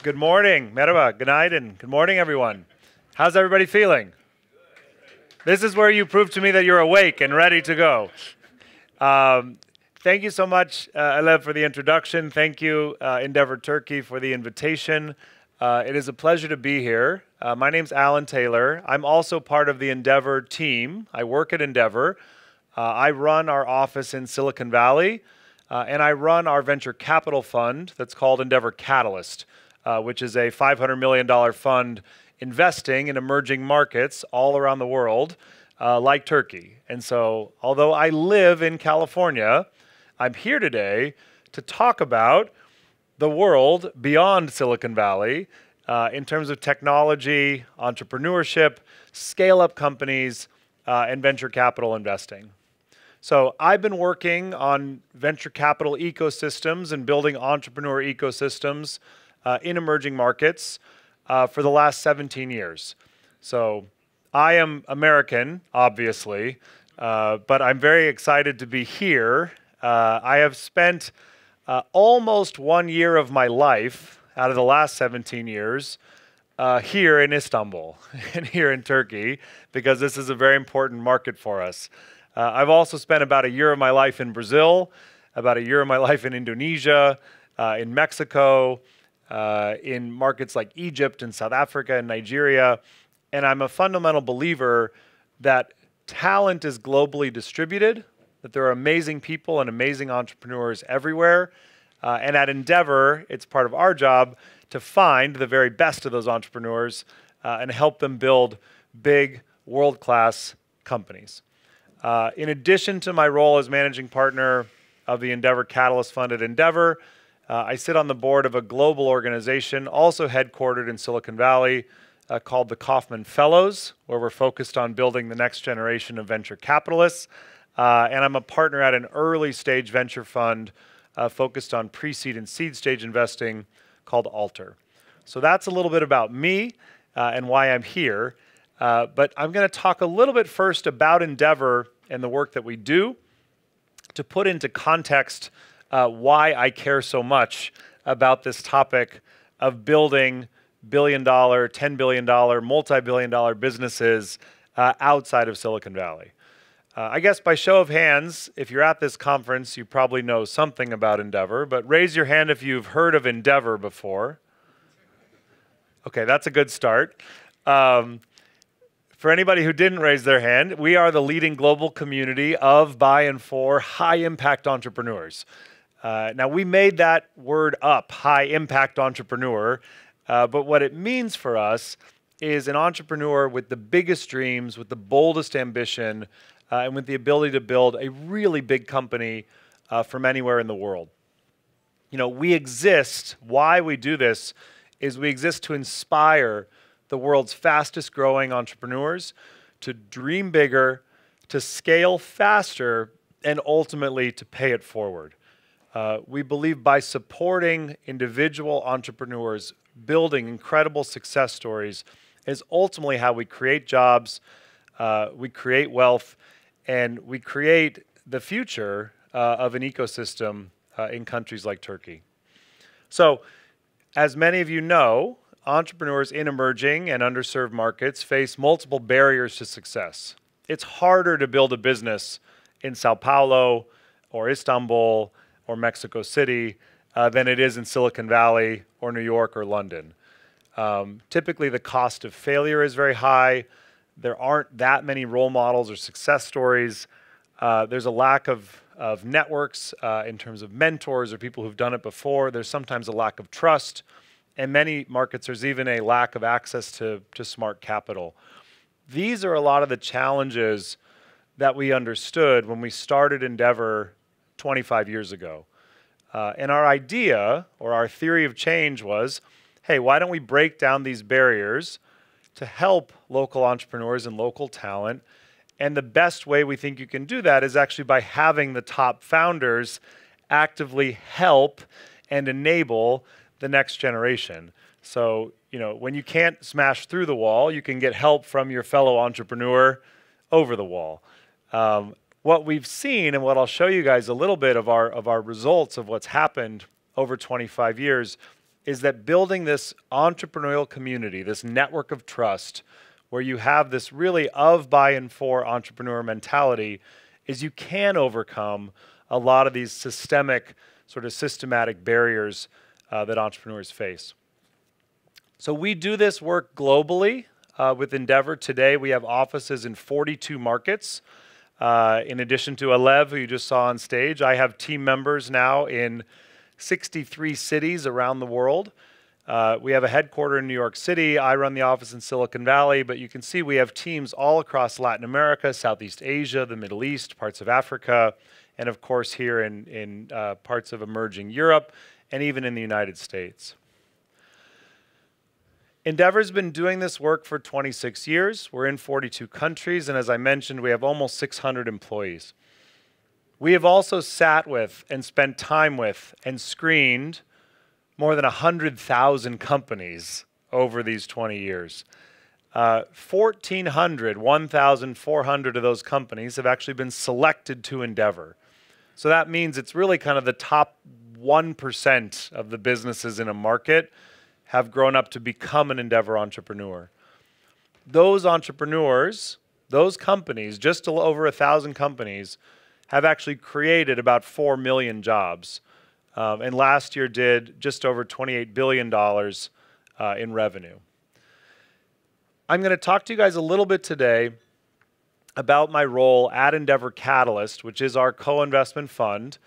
Good morning. Merhaba. Günaydın. Good morning, everyone. How's everybody feeling? This is where you prove to me that you're awake and ready to go. Thank you so much, Alev, for the introduction. Thank you, Endeavor Turkey, for the invitation. It is a pleasure to be here. My name's Alan Taylor. I'm also part of the Endeavor team. I work at Endeavor. I run our office in Silicon Valley, and I run our venture capital fund that's called Endeavor Catalyst, which is a $500 million fund investing in emerging markets all around the world, like Turkey. And so, although I live in California, I'm here today to talk about the world beyond Silicon Valley in terms of technology, entrepreneurship, scale-up companies, and venture capital investing. So I've been working on venture capital ecosystems and building entrepreneur ecosystems in emerging markets for the last 17 years. So I am American, obviously, but I'm very excited to be here. I have spent almost 1 year of my life out of the last 17 years here in Istanbul and here in Turkey, because this is a very important market for us. I've also spent about 1 year of my life in Brazil, about 1 year of my life in Indonesia, in Mexico, in markets like Egypt and South Africa and Nigeria. And I'm a fundamental believer that talent is globally distributed, that there are amazing people and amazing entrepreneurs everywhere. And at Endeavor, it's part of our job to find the very best of those entrepreneurs and help them build big, world-class companies. In addition to my role as managing partner of the Endeavor Catalyst Fund at Endeavor, I sit on the board of a global organization also headquartered in Silicon Valley called the Kauffman Fellows, where we're focused on building the next generation of venture capitalists. And I'm a partner at an early stage venture fund focused on pre-seed and seed stage investing called Alter. So that's a little bit about me and why I'm here. But I'm going to talk a little bit first about Endeavor and the work that we do to put into context why I care so much about this topic of building billion-dollar, $10 billion, multi-billion-dollar businesses outside of Silicon Valley. I guess by show of hands, if you're at this conference, you probably know something about Endeavor, but raise your hand if you've heard of Endeavor before. Okay, that's a good start. For anybody who didn't raise their hand, we are the leading global community of, by, and for high-impact entrepreneurs. Now, we made that word up, high-impact entrepreneur, but what it means for us is an entrepreneur with the biggest dreams, with the boldest ambition, and with the ability to build a really big company from anywhere in the world. You know, we exist, why we do this is we exist to inspire the world's fastest growing entrepreneurs to dream bigger, to scale faster, and ultimately to pay it forward. We believe by supporting individual entrepreneurs, building incredible success stories is ultimately how we create jobs, we create wealth, and we create the future of an ecosystem in countries like Turkey. So, as many of you know, entrepreneurs in emerging and underserved markets face multiple barriers to success. It's harder to build a business in Sao Paulo or Istanbul or Mexico City than it is in Silicon Valley or New York or London. Typically, the cost of failure is very high. There aren't that many role models or success stories. There's a lack of networks in terms of mentors or people who've done it before. There's sometimes a lack of trust. In many markets, there's even a lack of access to smart capital. These are a lot of the challenges that we understood when we started Endeavor 25 years ago. And our idea, or our theory of change was, hey, why don't we break down these barriers to help local entrepreneurs and local talent? And the best way we think you can do that is actually by having the top founders actively help and enable the next generation. So, you know, when you can't smash through the wall, you can get help from your fellow entrepreneur over the wall. What we've seen, and what I'll show you guys a little bit of our results of what's happened over 25 years, is that building this entrepreneurial community, this network of trust, where you have this really of, by, and for entrepreneur mentality, is you can overcome a lot of these systemic, sort of systematic barriers that entrepreneurs face. So we do this work globally with Endeavor. Today we have offices in 42 markets. In addition to Alev, who you just saw on stage, I have team members now in 63 cities around the world. We have a headquarter in New York City. I run the office in Silicon Valley, but you can see we have teams all across Latin America, Southeast Asia, the Middle East, parts of Africa, and of course here in parts of emerging Europe, and even in the United States. Endeavor's been doing this work for 26 years. We're in 42 countries, and as I mentioned, we have almost 600 employees. We have also sat with and spent time with and screened more than 100,000 companies over these 20 years. 1,400 of those companies have actually been selected to Endeavor. So that means it's really kind of the top 1% of the businesses in a market have grown up to become an Endeavor entrepreneur. Those entrepreneurs, those companies, just over 1,000 companies, have actually created about 4 million jobs. And last year did just over $28 billion in revenue. I'm going to talk to you guys a little bit today about my role at Endeavor Catalyst, which is our co-investment fund,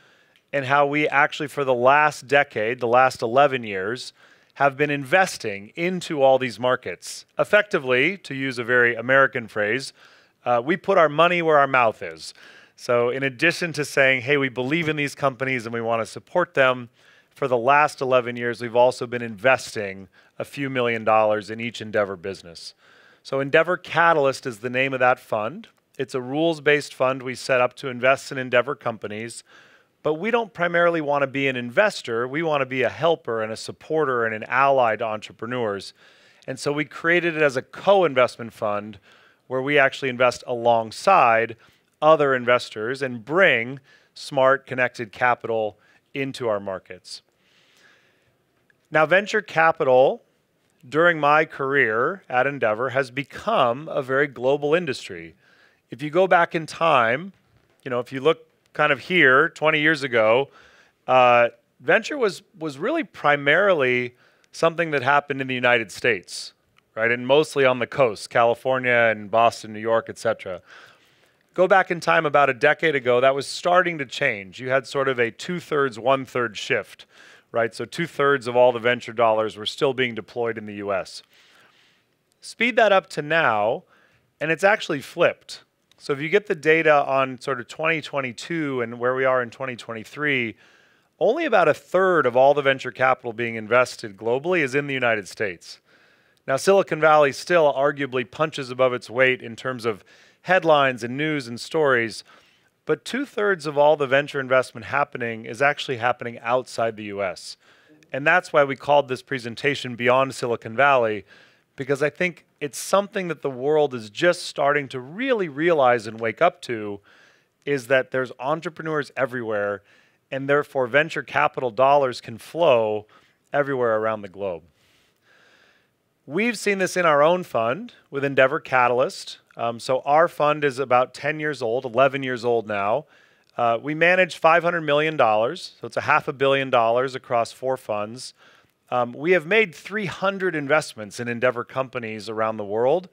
and how we actually, for the last decade, the last 11 years, have been investing into all these markets. Effectively, to use a very American phrase, we put our money where our mouth is. So in addition to saying, hey, we believe in these companies and we want to support them, for the last 11 years, we've also been investing a few $1 million in each Endeavor business. So Endeavor Catalyst is the name of that fund. It's a rules-based fund we set up to invest in Endeavor companies. But we don't primarily want to be an investor. We want to be a helper and a supporter and an ally to entrepreneurs. And so we created it as a co-investment fund where we actually invest alongside other investors and bring smart, connected capital into our markets. Now, venture capital, during my career at Endeavor, has become a very global industry. If you go back in time, if you look kind of here, 20 years ago, venture was really primarily something that happened in the United States, right? And mostly on the coast, California and Boston, New York, et cetera. Go back in time about a decade ago, that was starting to change. You had sort of a 2/3, 1/3 shift, right? So 2/3 of all the venture dollars were still being deployed in the US. Speed that up to now, and it's actually flipped. So if you get the data on sort of 2022 and where we are in 2023, only about 1/3 of all the venture capital being invested globally is in the United States. Now, Silicon Valley still arguably punches above its weight in terms of headlines and news and stories, but 2/3 of all the venture investment happening is actually happening outside the US. And that's why we called this presentation Beyond Silicon Valley, because I think it's something that the world is just starting to really realize and wake up to, is that there's entrepreneurs everywhere, and therefore venture capital dollars can flow everywhere around the globe. We've seen this in our own fund with Endeavor Catalyst. So our fund is about 10 years old, 11 years old now. We manage $500 million, so it's $500 million across 4 funds. We have made 300 investments in Endeavor companies around the world,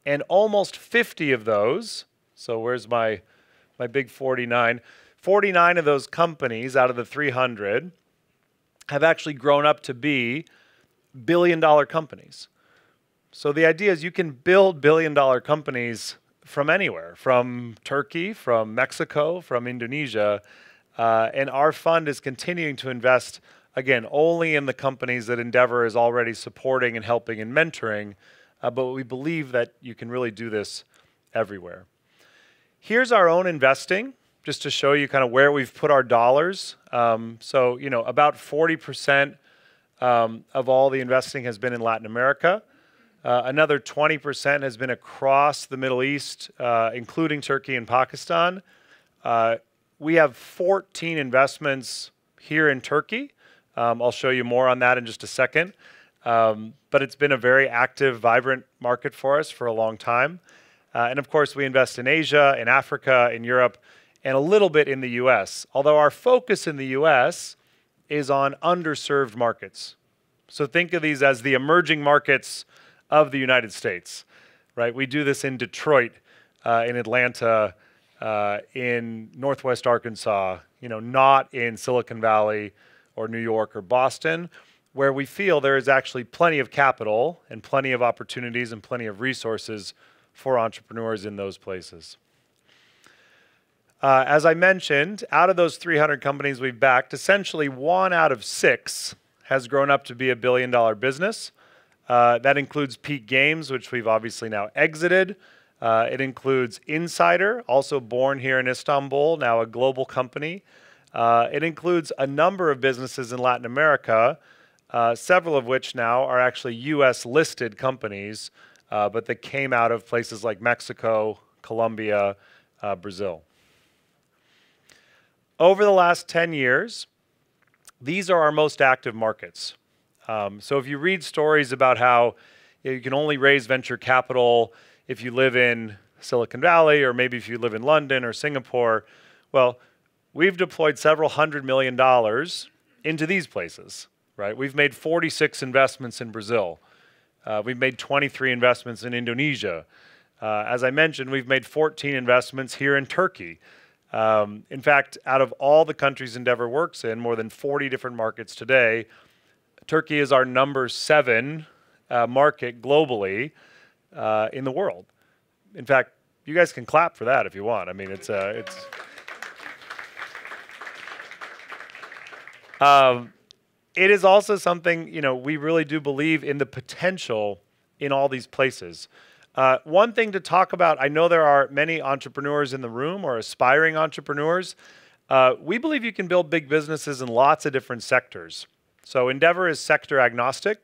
and almost 50 of those, so where's my big 49? 49 of those companies out of the 300 have actually grown up to be billion-dollar companies. So the idea is you can build billion-dollar companies from anywhere, from Turkey, from Mexico, from Indonesia, and our fund is continuing to invest, again, only in the companies that Endeavor is already supporting and helping and mentoring, but we believe that you can really do this everywhere. Here's our own investing, just to show you kind of where we've put our dollars. So, about 40% of all the investing has been in Latin America. Another 20% has been across the Middle East, including Turkey and Pakistan. We have 14 investments here in Turkey, I'll show you more on that in just a second. But it's been a very active, vibrant market for us for a long time. And of course, we invest in Asia, in Africa, in Europe, and a little bit in the US. Although our focus in the US is on underserved markets. So think of these as the emerging markets of the United States, right? We do this in Detroit, in Atlanta, in Northwest Arkansas, not in Silicon Valley or New York or Boston, where we feel there is actually plenty of capital and plenty of opportunities and plenty of resources for entrepreneurs in those places. As I mentioned, out of those 300 companies we've backed, essentially 1 out of 6 has grown up to be a billion-dollar business. That includes Peak Games, which we've obviously now exited. It includes Insider, also born here in Istanbul, now a global company. It includes a number of businesses in Latin America, several of which now are actually US-listed companies, but that came out of places like Mexico, Colombia, Brazil. Over the last 10 years, these are our most active markets. So if you read stories about how you can only raise venture capital if you live in Silicon Valley, or maybe if you live in London or Singapore, well, we've deployed several $100 million into these places, right? We've made 46 investments in Brazil. We've made 23 investments in Indonesia. As I mentioned, we've made 14 investments here in Turkey. In fact, out of all the countries Endeavor works in, more than 40 different markets today, Turkey is our number 7 market globally in the world. In fact, you guys can clap for that if you want. I mean, it's it is also something, we really do believe in the potential in all these places. One thing to talk about, I know there are many entrepreneurs in the room or aspiring entrepreneurs. We believe you can build big businesses in lots of different sectors. So Endeavor is sector agnostic.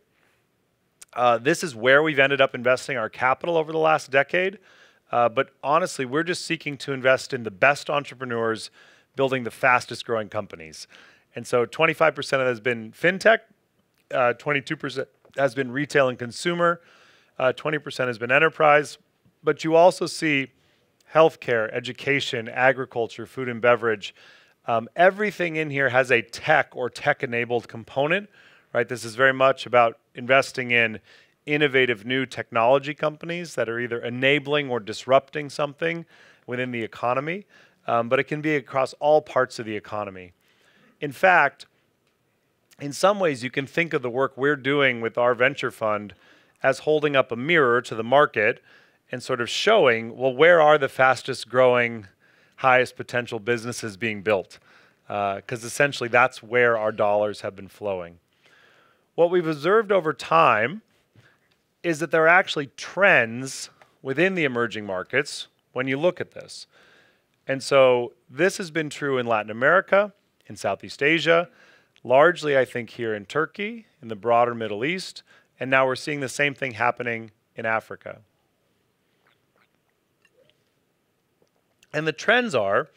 This is where we've ended up investing our capital over the last decade. But honestly, we're just seeking to invest in the best entrepreneurs building the fastest growing companies. And so 25% of that has been fintech, 22% has been retail and consumer, 20% has been enterprise. But you also see healthcare, education, agriculture, food and beverage. Everything in here has a tech or tech-enabled component, right? This is very much about investing in innovative new technology companies that are either enabling or disrupting something within the economy, but it can be across all parts of the economy. In fact, in some ways, you can think of the work we're doing with our venture fund as holding up a mirror to the market and sort of showing, well, where are the fastest growing, highest potential businesses being built? Because essentially that's where our dollars have been flowing. What we've observed over time is that there are actually trends within the emerging markets when you look at this. And so this has been true in Latin America, in Southeast Asia, largely I think here in Turkey, in the broader Middle East, and now we're seeing the same thing happening in Africa. And the trends are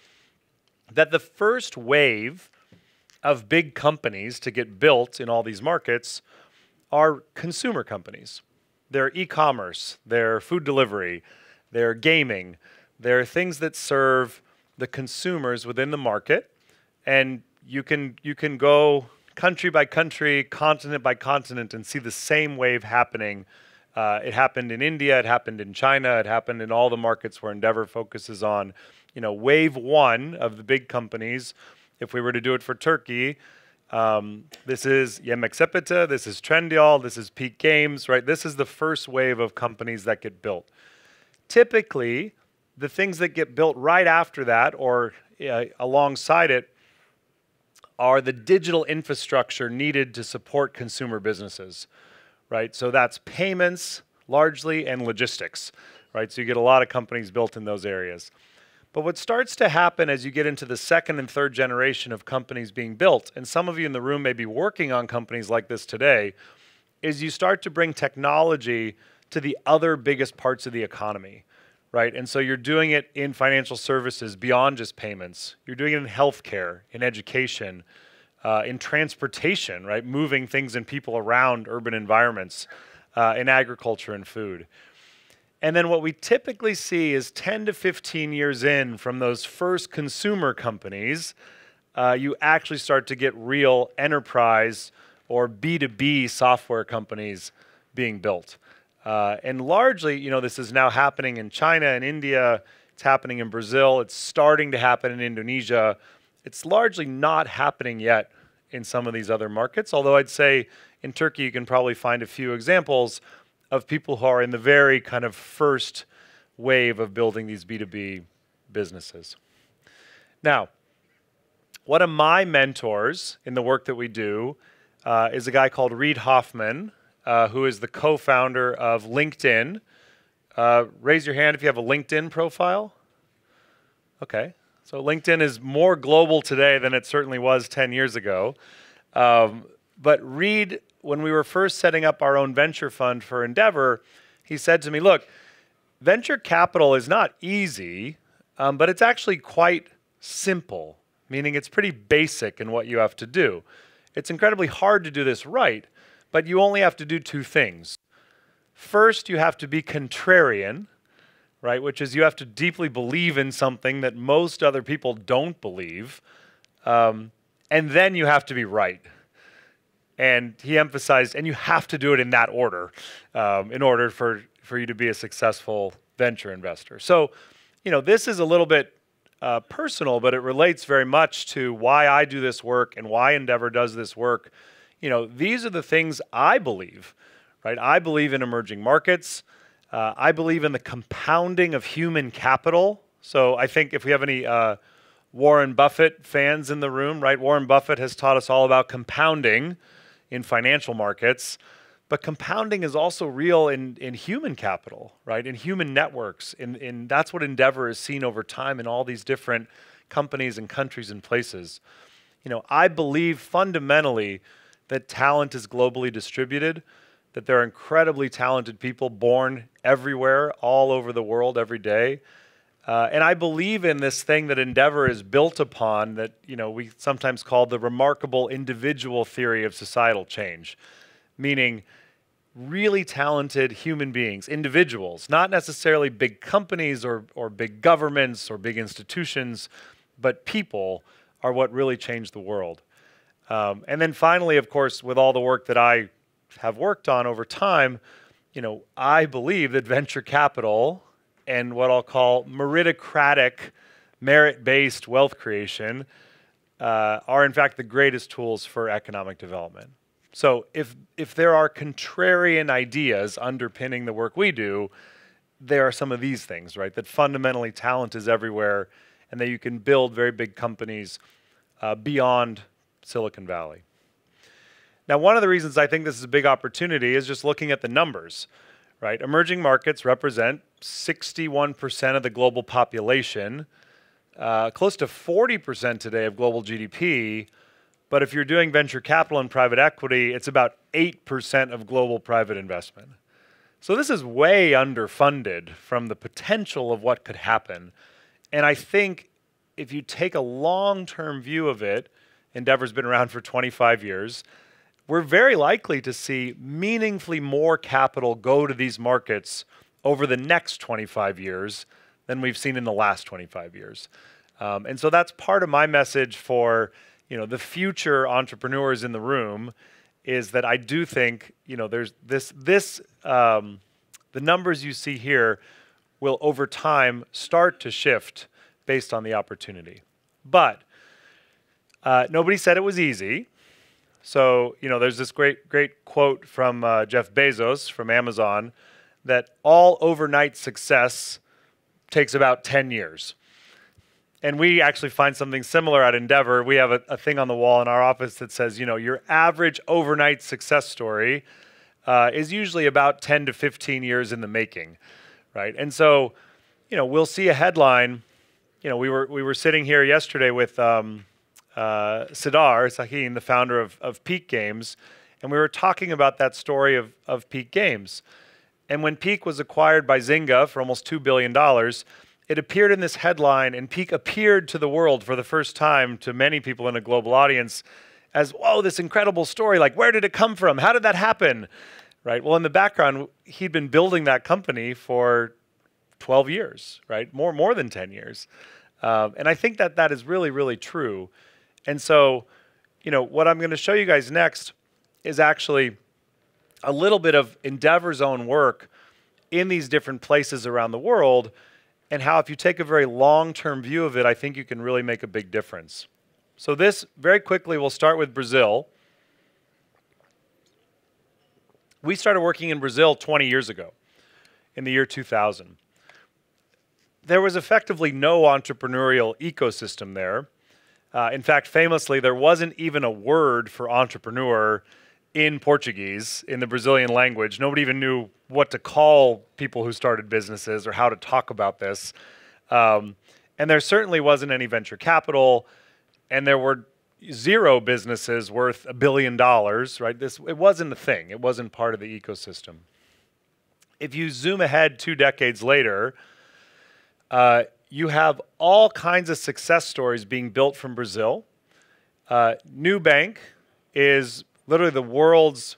that the first wave of big companies to get built in all these markets are consumer companies. They're e-commerce, they're food delivery, they're gaming, they're things that serve the consumers within the market. And you can go country by country, continent by continent, and see the same wave happening. It happened in India, it happened in China, it happened in all the markets where Endeavor focuses on. Wave 1 of the big companies, if we were to do it for Turkey, this is Yemek Sepeti, this is Trendyol, this is Peak Games, right? This is the first wave of companies that get built. Typically, the things that get built right after that or alongside it are the digital infrastructure needed to support consumer businesses, right? So that's payments largely and logistics, right? So you get a lot of companies built in those areas. But what starts to happen as you get into the second and third generation of companies being built, and some of you in the room may be working on companies like this today, is you start to bring technology to the other biggest parts of the economy, right? And so you're doing it in financial services beyond just payments. You're doing it in healthcare, in education, in transportation, right? Moving things and people around urban environments, in agriculture and food. And then what we typically see is 10 to 15 years in from those first consumer companies, you actually start to get real enterprise or B2B software companies being built. And largely, this is now happening in China and India. It's happening in Brazil. It's starting to happen in Indonesia. It's largely not happening yet in some of these other markets, although I'd say in Turkey you can probably find a few examples of people who are in the very kind of first wave of building these B2B businesses. Now, one of my mentors in the work that we do is a guy called Reid Hoffman, who is the co-founder of LinkedIn. Raise your hand if you have a LinkedIn profile. Okay, so LinkedIn is more global today than it certainly was 10 years ago. But Reid, when we were first setting up our own venture fund for Endeavor, he said to me, look, venture capital is not easy, but it's actually quite simple, meaning it's pretty basic in what you have to do. It's incredibly hard to do this right, but you only have to do two things. First, you have to be contrarian, right, which is you have to deeply believe in something that most other people don't believe, and then you have to be right. And he emphasized, and you have to do it in that order in order for you to be a successful venture investor. So, this is a little bit personal, but it relates very much to why I do this work and why Endeavor does this work. These are the things I believe, right? I believe in emerging markets. I believe in the compounding of human capital. So I think if we have any Warren Buffett fans in the room, right? Warren Buffett has taught us all about compounding in financial markets, but compounding is also real in human capital, right? In human networks. That's what Endeavor has seen over time in all these different companies and countries and places. I believe fundamentally that talent is globally distributed, that there are incredibly talented people born everywhere, all over the world every day. And I believe in this thing that Endeavor is built upon that, we sometimes call the remarkable individual theory of societal change, meaning really talented human beings, individuals, not necessarily big companies or big governments or big institutions, but people are what really change the world. And then finally, of course, with all the work that I have worked on over time, I believe that venture capital and what I'll call meritocratic, merit-based wealth creation are in fact the greatest tools for economic development. So if there are contrarian ideas underpinning the work we do, there are some of these things, right? That fundamentally talent is everywhere and that you can build very big companies beyond Silicon Valley. Now, one of the reasons I think this is a big opportunity is just looking at the numbers, right? Emerging markets represent 61% of the global population, close to 40% today of global GDP. But if you're doing venture capital and private equity, it's about 8% of global private investment. So this is way underfunded from the potential of what could happen. And I think if you take a long-term view of it, Endeavor's been around for 25 years, we're very likely to see meaningfully more capital go to these markets over the next 25 years than we've seen in the last 25 years. And so that's part of my message for the future entrepreneurs in the room is that I do think there's the numbers you see here will over time start to shift based on the opportunity. But nobody said it was easy. So, there's this great quote from Jeff Bezos from Amazon that all overnight success takes about 10 years. And we actually find something similar at Endeavor. We have a thing on the wall in our office that says, your average overnight success story is usually about 10 to 15 years in the making, right? And so, we'll see a headline. We were sitting here yesterday with Sardar Sahin, the founder of Peak Games, and we were talking about that story of Peak Games. And when Peak was acquired by Zynga for almost $2 billion, it appeared in this headline, and Peak appeared to the world for the first time, to many people in a global audience, as, whoa, this incredible story. Like, where did it come from? How did that happen? Right? Well, in the background, he'd been building that company for 12 years, right? More than 10 years. And I think that that is really, really true. And so, what I'm going to show you guys next is actually a little bit of Endeavor's own work in these different places around the world, and how if you take a very long-term view of it, I think you can really make a big difference. So this, very quickly, we'll start with Brazil. We started working in Brazil 20 years ago, in the year 2000. There was effectively no entrepreneurial ecosystem there. In fact, famously, there wasn't even a word for entrepreneur in Portuguese, in the Brazilian language. Nobody even knew what to call people who started businesses or how to talk about this. And there certainly wasn't any venture capital, and there were 0 businesses worth $1 billion, right? It wasn't a thing. It wasn't part of the ecosystem. If you zoom ahead 2 decades later, you have all kinds of success stories being built from Brazil. Nubank is literally the world's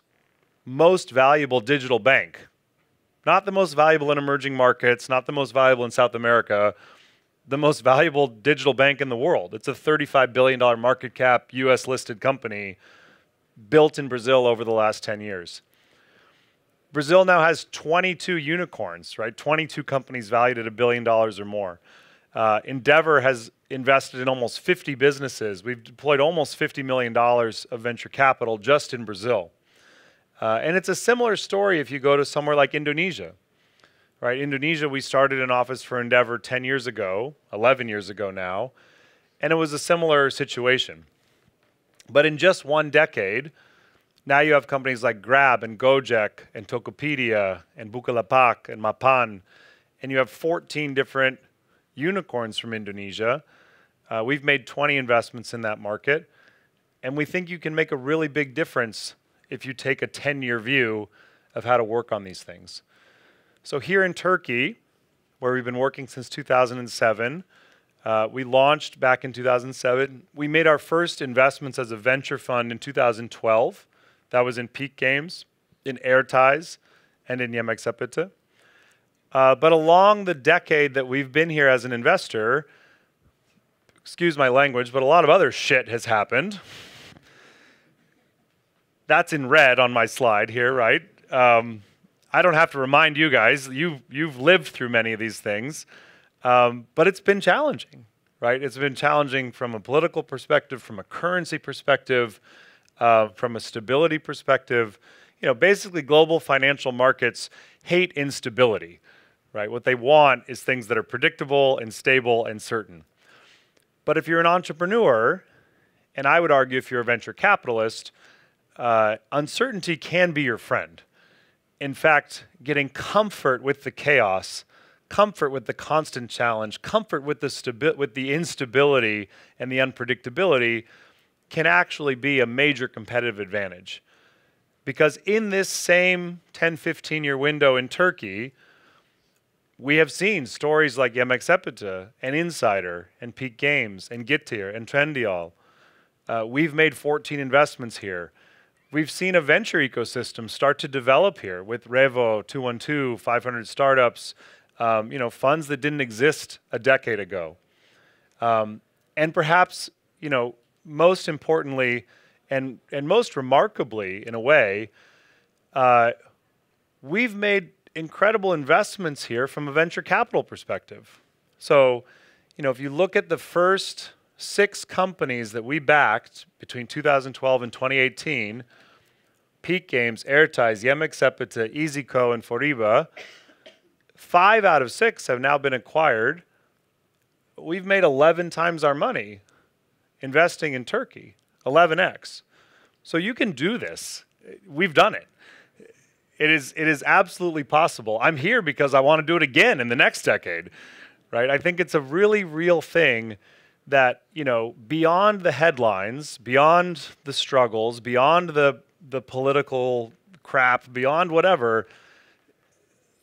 most valuable digital bank. Not the most valuable in emerging markets, not the most valuable in South America, the most valuable digital bank in the world. It's a $35 billion market cap, US listed company built in Brazil over the last 10 years. Brazil now has 22 unicorns, right? 22 companies valued at $1 billion or more. Endeavor has invested in almost 50 businesses. We've deployed almost $50 million of venture capital just in Brazil. And it's a similar story if you go to somewhere like Indonesia, right? Indonesia, we started an office for Endeavor 10 years ago, 11 years ago now, and it was a similar situation. But in just 1 decade, now you have companies like Grab and Gojek and Tokopedia and Bukalapak and Mapan, and you have 14 different unicorns from Indonesia. We've made 20 investments in that market, and we think you can make a really big difference if you take a 10-year view of how to work on these things. So here in Turkey, where we've been working since 2007, we launched back in 2007. We made our first investments as a venture fund in 2012. That was in Peak Games, in Airties, and in Yemek Sepeti. But along the decade that we've been here as an investor, excuse my language, but a lot of other shit has happened. That's in red on my slide here, right? I don't have to remind you guys. You've lived through many of these things. But it's been challenging, right? It's been challenging from a political perspective, from a currency perspective, from a stability perspective. Basically global financial markets hate instability, right? What they want is things that are predictable and stable and certain. But if you're an entrepreneur, and I would argue if you're a venture capitalist, uncertainty can be your friend. In fact, getting comfort with the chaos, comfort with the constant challenge, comfort with the instability and the unpredictability can actually be a major competitive advantage. Because in this same 10, 15-year window in Turkey, we have seen stories like Yemek Sepeti and Insider and Peak Games and Getir and Trendyol. We've made 14 investments here. We've seen a venture ecosystem start to develop here with Revo, 212, 500 startups, funds that didn't exist a decade ago. And perhaps, most importantly and most remarkably, in a way, we've made incredible investments here from a venture capital perspective. So, if you look at the first 6 companies that we backed between 2012 and 2018, Peak Games, Airties, Yemek Sepeti, EasyCo, and Foriba, 5 out of 6 have now been acquired. We've made 11 times our money investing in Turkey, 11x. So you can do this. We've done it. It is absolutely possible. I'm here because I want to do it again in the next decade, right? I think it's a really real thing that, beyond the headlines, beyond the struggles, beyond the political crap, beyond whatever,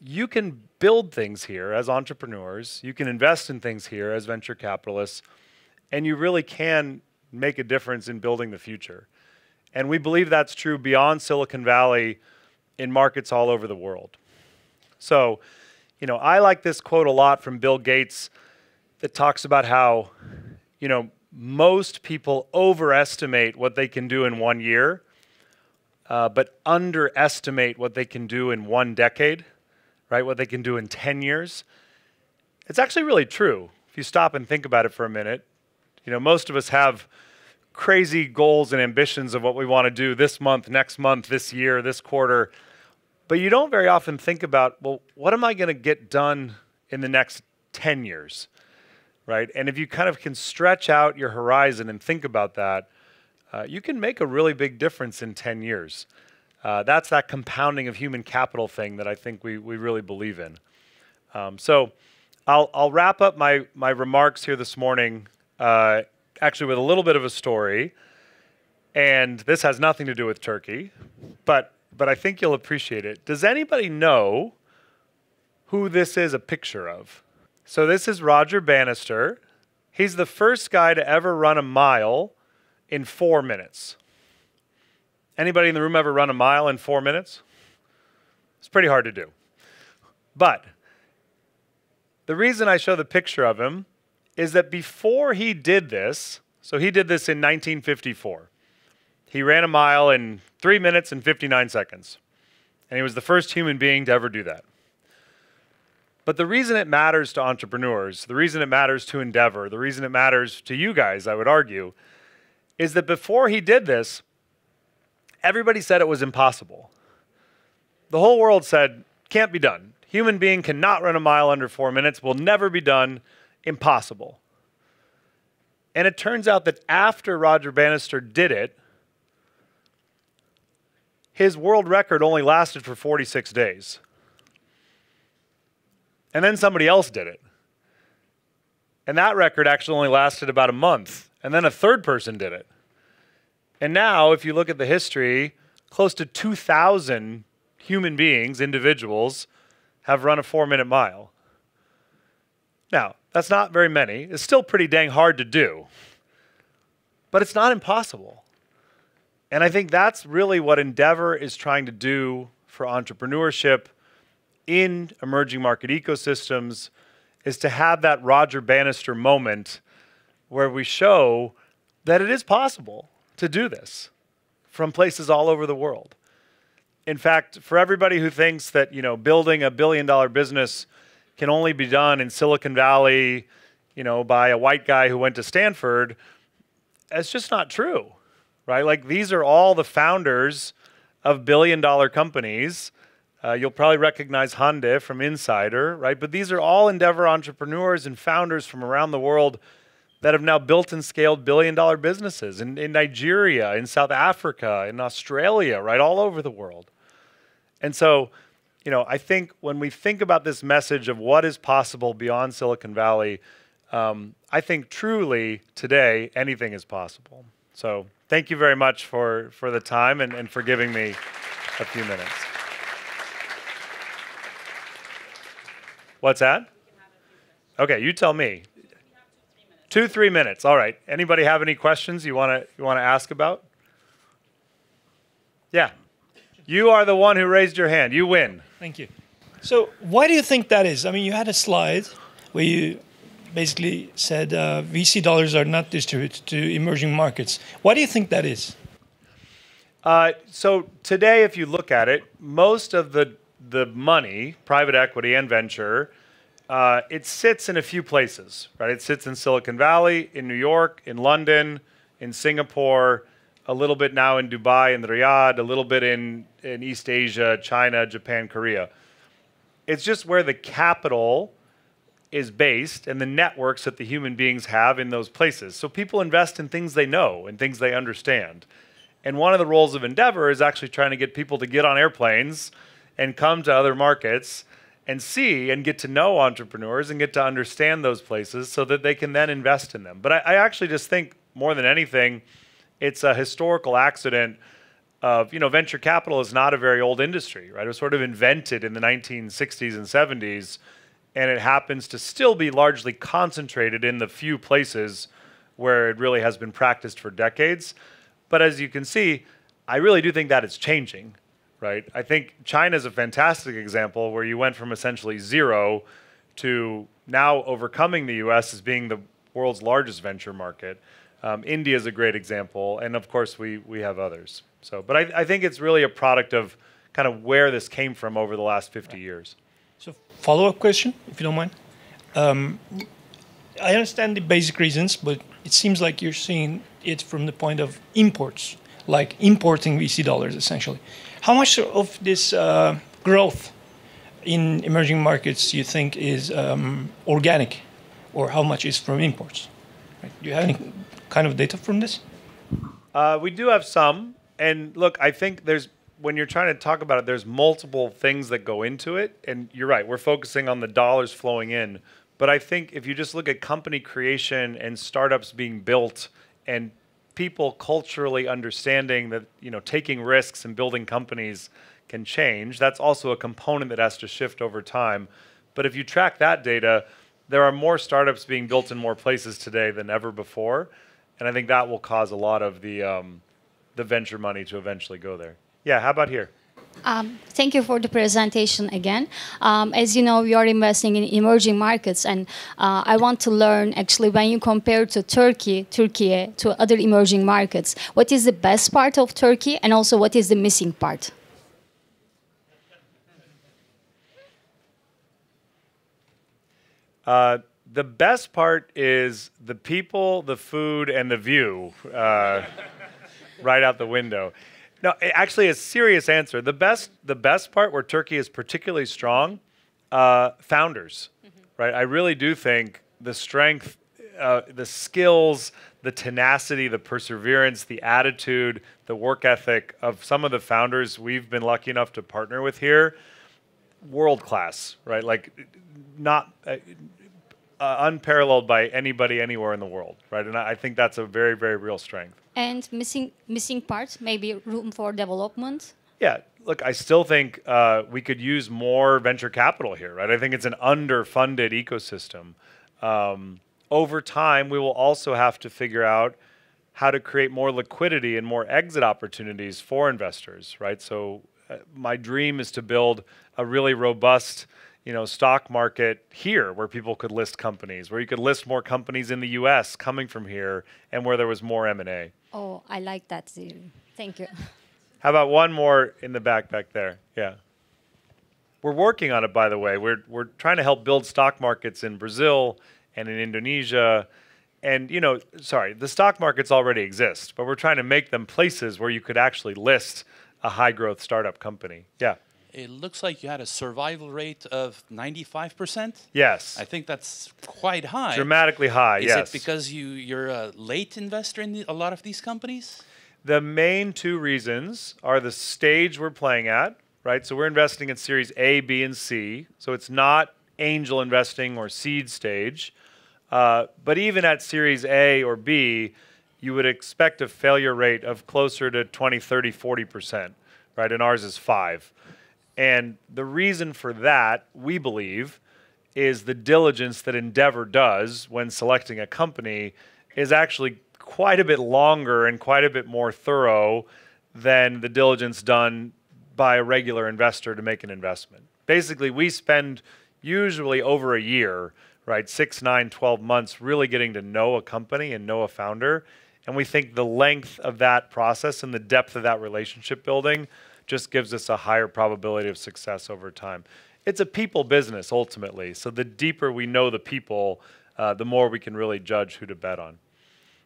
you can build things here as entrepreneurs. You can invest in things here as venture capitalists, and you really can make a difference in building the future. And we believe that's true beyond Silicon Valley in markets all over the world. So, I like this quote a lot from Bill Gates that talks about how, most people overestimate what they can do in 1 year, but underestimate what they can do in 1 decade, right? What they can do in 10 years. It's actually really true. If you stop and think about it for a minute, most of us have crazy goals and ambitions of what we want to do this month, next month, this year, this quarter. But you don't very often think about, well, what am I going to get done in the next 10 years, right? And if you kind of can stretch out your horizon and think about that, you can make a really big difference in 10 years. That's that compounding of human capital thing that I think we really believe in. So I'll wrap up my remarks here this morning actually with a little bit of a story. And this has nothing to do with Turkey, but I think you'll appreciate it. Does anybody know who this is a picture of? So this is Roger Bannister. He's the first guy to ever run a mile in 4 minutes. Anybody in the room ever run a mile in 4 minutes? It's pretty hard to do. But the reason I show the picture of him is that before he did this, so he did this in 1954. He ran a mile in 3 minutes and 59 seconds. And he was the first human being to ever do that. But the reason it matters to entrepreneurs, the reason it matters to Endeavor, the reason it matters to you guys, I would argue, is that before he did this, everybody said it was impossible. The whole world said, can't be done. Human being cannot run a mile under 4 minutes, will never be done, impossible. And it turns out that after Roger Bannister did it, his world record only lasted for 46 days. And then somebody else did it. And that record actually only lasted about a month. And then a third person did it. And now, if you look at the history, close to 2,000 human beings, individuals, have run a 4-minute mile. Now, that's not very many. It's still pretty dang hard to do. But it's not impossible. And I think that's really what Endeavor is trying to do for entrepreneurship in emerging market ecosystems, is to have that Roger Bannister moment where we show that it is possible to do this from places all over the world. In fact, for everybody who thinks that, building a billion-dollar business can only be done in Silicon Valley, by a white guy who went to Stanford, that's just not true, right? Like, these are all the founders of billion-dollar companies. You'll probably recognize Hande from Insider, right? But these are all Endeavor entrepreneurs and founders from around the world that have now built and scaled billion-dollar businesses in Nigeria, in South Africa, in Australia, right? All over the world. And so, I think when we think about this message of what is possible beyond Silicon Valley, I think truly today anything is possible. So thank you very much for the time and for giving me a few minutes. What's that? Okay, you tell me. 2-3 minutes. All right. Anybody have any questions you want to ask about? Yeah. You are the one who raised your hand. You win. Thank you. So why do you think that is? I mean, you had a slide where you basically said VC dollars are not distributed to emerging markets. Why do you think that is? So today, if you look at it, most of the money, private equity and venture, it sits in a few places, right? It sits in Silicon Valley, in New York, in London, in Singapore, a little bit now in Dubai and Riyadh, a little bit in East Asia, China, Japan, Korea. It's just where the capital is based and the networks that the human beings have in those places. So people invest in things they know and things they understand. And one of the roles of Endeavor is actually trying to get people to get on airplanes and come to other markets and see and get to know entrepreneurs and get to understand those places so that they can then invest in them. But I actually just think more than anything, it's a historical accident of, venture capital is not a very old industry, right? It was sort of invented in the 1960s and 70s, and it happens to still be largely concentrated in the few places where it really has been practiced for decades. But as you can see, I really do think that is changing, right? I think China is a fantastic example where you went from essentially zero to now overcoming the US as being the world's largest venture market. India is a great example, and of course we have others. So, but I think it's really a product of kind of where this came from over the last 50 years. So, follow-up question, if you don't mind. I understand the basic reasons, but it seems like you're seeing it from the point of imports, like importing VC dollars, essentially. How much of this growth in emerging markets you think is organic, or how much is from imports? Right? Do you have any kind of data from this? We do have some, and look, I think when you're trying to talk about it, there's multiple things that go into it, and you're right, we're focusing on the dollars flowing in, but I think if you just look at company creation and startups being built and people culturally understanding that, you know, taking risks and building companies can change, that's also a component that has to shift over time. But if you track that data, there are more startups being built in more places today than ever before, and I think that will cause a lot of the venture money to eventually go there. Yeah, how about here? Thank you for the presentation again. As you know, we are investing in emerging markets, and I want to learn, actually, when you compare to Turkey to other emerging markets, what is the best part of Turkey, and also what is the missing part? The best part is the people, the food, and the view right out the window. No, actually, a serious answer. The best part where Turkey is particularly strong, founders, right? I really do think the strength, the skills, the tenacity, the perseverance, the attitude, the work ethic of some of the founders we've been lucky enough to partner with here, world class, right? Like, not unparalleled by anybody anywhere in the world, right? And I think that's a very, very real strength. And missing parts, maybe room for development? Yeah, look, I still think we could use more venture capital here, right? I think it's an underfunded ecosystem. Over time, we will also have to figure out how to create more liquidity and more exit opportunities for investors, right? So my dream is to build a really robust, you know, stock market here where people could list companies, where you could list more companies in the US coming from here, and where there was more M&A. Oh, I like that theory. Thank you. How about one more in the back there? Yeah. We're working on it, by the way. We're trying to help build stock markets in Brazil and in Indonesia. And, you know, sorry, the stock markets already exist, but we're trying to make them places where you could actually list a high-growth startup company. Yeah. It looks like you had a survival rate of 95%. Yes. I think that's quite high. Dramatically high, yes. Is it because you're a late investor in a lot of these companies? The main two reasons are the stage we're playing at, right? So we're investing in Series A, B, and C. So it's not angel investing or seed stage. But even at Series A or B, you would expect a failure rate of closer to 20, 30, 40%, right? And ours is 5%. And the reason for that, we believe, is the diligence that Endeavor does when selecting a company is actually quite a bit longer and quite a bit more thorough than the diligence done by a regular investor to make an investment. Basically, we spend usually over a year, right, 6, 9, 12 months really getting to know a company and know a founder. And we think the length of that process and the depth of that relationship building just gives us a higher probability of success over time. It's a people business, ultimately. So the deeper we know the people, the more we can really judge who to bet on.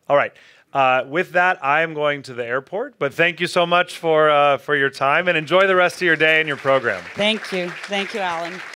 All right. With that, I am going to the airport. But thank you so much for your time, and enjoy the rest of your day and your program. Thank you. Thank you, Alan.